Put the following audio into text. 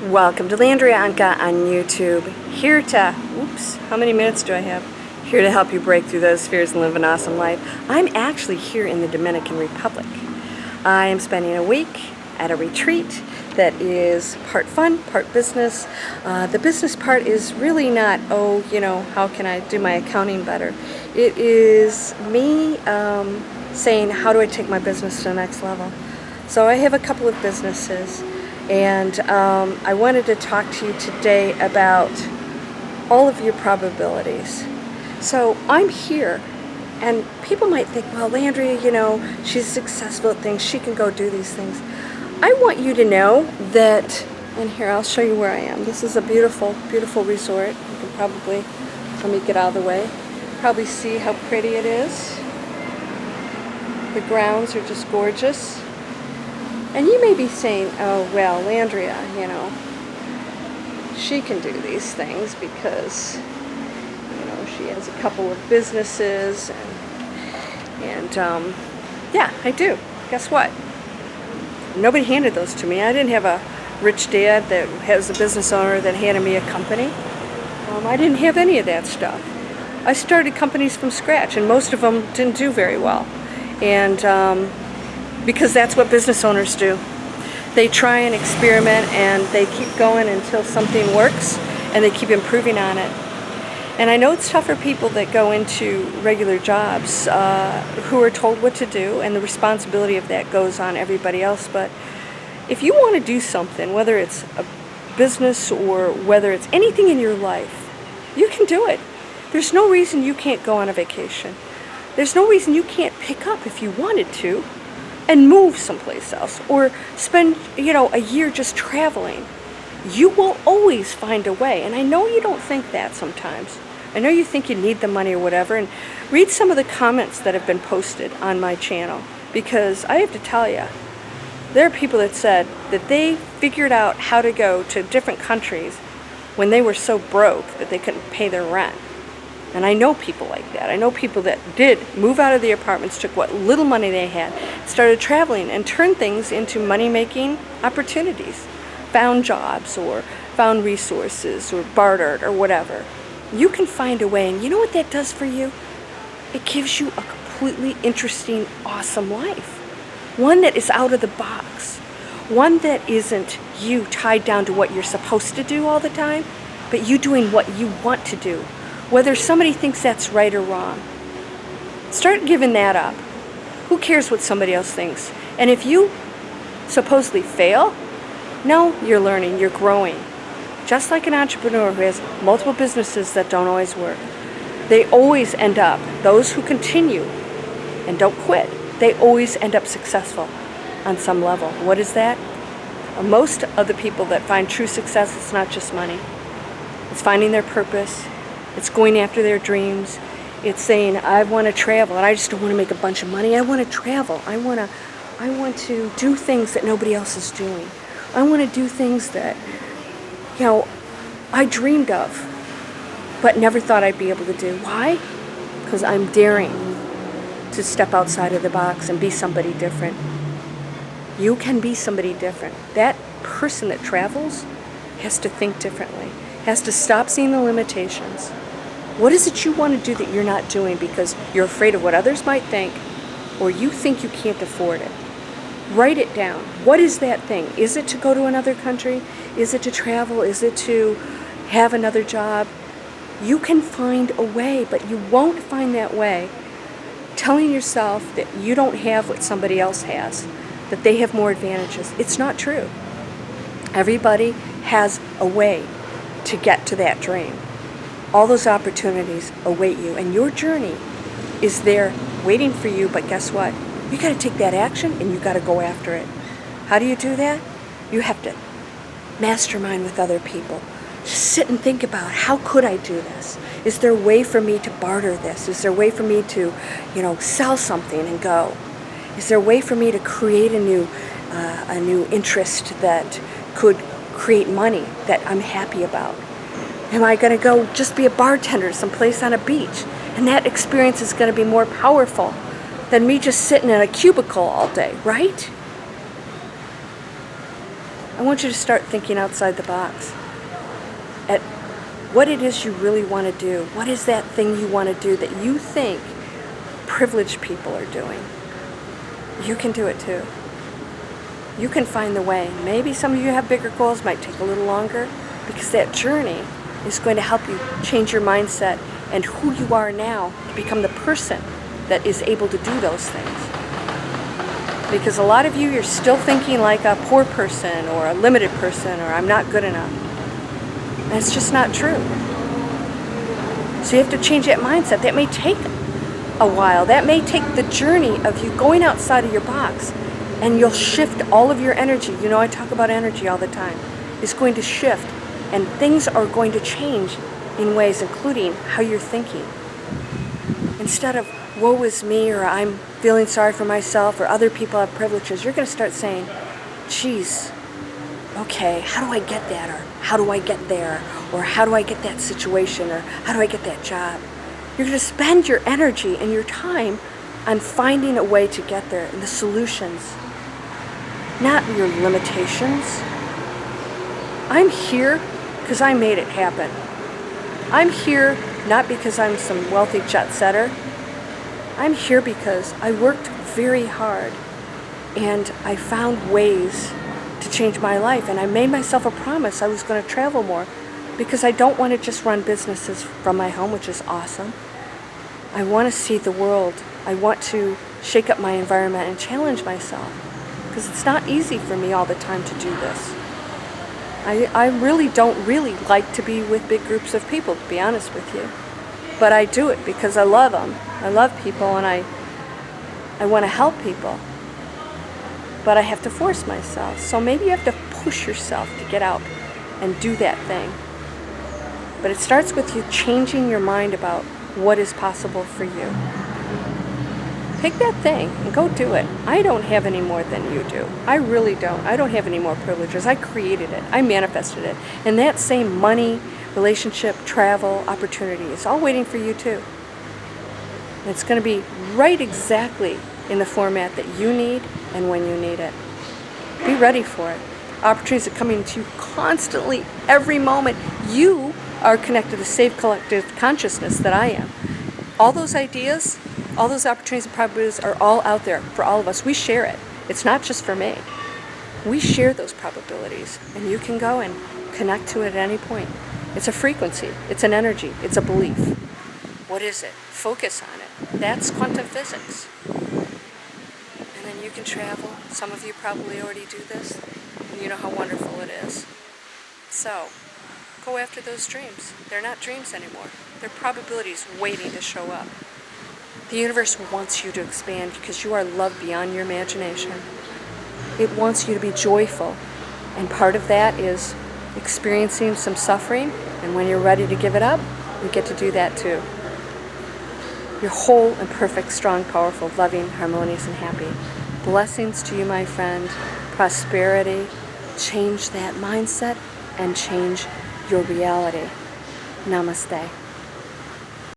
Welcome to Landria Onkka on YouTube. Here to, how many minutes do I have? Here to help you break through those fears and live an awesome life. I'm actually here in the Dominican Republic. I am spending a week at a retreat that is part fun, part business. The business part is really not, how can I do my accounting better? It is me saying, how do I take my business to the next level? So I have a couple of businesses. And I wanted to talk to you today about all of your probabilities. So I'm here, and people might think, well, Landria, she's successful at things. She can go do these things. I want you to know that, and here, I'll show you where I am. This is a beautiful, beautiful resort. You can probably, let me get out of the way, probably see how pretty it is. The grounds are just gorgeous. And you may be saying, oh, well, Landria, she can do these things because, she has a couple of businesses. And yeah, I do. Guess what? Nobody handed those to me. I didn't have a rich dad that has a business owner that handed me a company. I didn't have any of that stuff. I started companies from scratch, and most of them didn't do very well. And because that's what business owners do. They try and experiment and they keep going until something works and they keep improving on it. And I know it's tough for people that go into regular jobs who are told what to do, and the responsibility of that goes on everybody else. But if you want to do something, whether it's a business or whether it's anything in your life, you can do it. There's no reason you can't go on a vacation. There's no reason you can't pick up if you wanted to and move someplace else, or spend, a year just traveling. You will always find a way. And I know you don't think that sometimes. I know you think you need the money or whatever. And read some of the comments that have been posted on my channel, because I have to tell you, there are people that said that they figured out how to go to different countries when they were so broke that they couldn't pay their rent. And I know people like that. I know people that did move out of the apartments, took what little money they had, started traveling, and turned things into money-making opportunities. Found jobs, or found resources, or bartered, or whatever. You can find a way, and you know what that does for you? It gives you a completely interesting, awesome life. One that is out of the box. One that isn't you tied down to what you're supposed to do all the time, but you doing what you want to do. Whether somebody thinks that's right or wrong. Start giving that up. Who cares what somebody else thinks? And if you supposedly fail, no, you're learning, you're growing. Just like an entrepreneur who has multiple businesses that don't always work. They always end up, those who continue and don't quit, they always end up successful on some level. What is that? Most of the people that find true success, it's not just money. It's finding their purpose. It's going after their dreams. It's saying, I want to travel, and I just don't want to make a bunch of money. I want to travel. I want to do things that nobody else is doing. I want to do things that, I dreamed of, but never thought I'd be able to do. Why? Because I'm daring to step outside of the box and be somebody different. You can be somebody different. That person that travels has to think differently, has to stop seeing the limitations. What is it you want to do that you're not doing because you're afraid of what others might think, or you think you can't afford it? Write it down. What is that thing? Is it to go to another country? Is it to travel? Is it to have another job? You can find a way, but you won't find that way telling yourself that you don't have what somebody else has, that they have more advantages. It's not true. Everybody has a way to get to that dream. All those opportunities await you, and your journey is there waiting for you, but guess what? You got to take that action, and you got to go after it. How do you do that? You have to mastermind with other people. Just sit and think about, how could I do this? Is there a way for me to barter this? Is there a way for me to, sell something and go? Is there a way for me to create a new interest that could create money that I'm happy about? Am I going to go just be a bartender someplace on a beach? And that experience is going to be more powerful than me just sitting in a cubicle all day, right? want you to start thinking outside the box at what it is you really want to do. What is that thing you want to do that you think privileged people are doing? You can do it too. You can find the way. Maybe some of you have bigger goals, might take a little longer, because that journey is going to help you change your mindset and who you are now to become the person that is able to do those things. Because a lot of you, you're still thinking like a poor person or a limited person or I'm not good enough. And it's just not true. So you have to change that mindset. That may take a while. That may take the journey of you going outside of your box, and you'll shift all of your energy. You know, I talk about energy all the time. It's going to shift, and things are going to change in ways, including how you're thinking. Instead of, woe is me, or I'm feeling sorry for myself, or other people have privileges, you're going to start saying, geez, okay, how do I get that? Or how do I get there? Or how do I get that situation? Or how do I get that job? You're going to spend your energy and your time on finding a way to get there and the solutions, not your limitations. I'm here because I made it happen. I'm here not because I'm some wealthy jet setter. I'm here because I worked very hard and I found ways to change my life, and I made myself a promise I was going to travel more because I don't want to just run businesses from my home, which is awesome. I want to see the world. I want to shake up my environment and challenge myself because it's not easy for me all the time to do this. I really don't like to be with big groups of people, to be honest with you. But I do it because I love them. I love people and I want to help people. But I have to force myself. So maybe you have to push yourself to get out and do that thing. But it starts with you changing your mind about what is possible for you. Pick that thing and go do it. I don't have any more than you do. I really don't. I don't have any more privileges. I created it. I manifested it. And that same money, relationship, travel, opportunity is all waiting for you too. And it's going to be right exactly in the format that you need and when you need it. Be ready for it. Opportunities are coming to you constantly, every moment. You are connected to safe collective consciousness that I am. All those ideas, all those opportunities and probabilities are all out there for all of us. We share it. It's not just for me. We share those probabilities, and you can go and connect to it at any point. It's a frequency. It's an energy. It's a belief. What is it? Focus on it. That's quantum physics. And then you can travel. Some of you probably already do this, and you know how wonderful it is. So, go after those dreams. They're not dreams anymore. They're probabilities waiting to show up. The universe wants you to expand because you are loved beyond your imagination. It wants you to be joyful. And part of that is experiencing some suffering. And when you're ready to give it up, you get to do that too. You're whole and perfect, strong, powerful, loving, harmonious, and happy. Blessings to you, my friend. Prosperity. Change that mindset and change your reality. Namaste.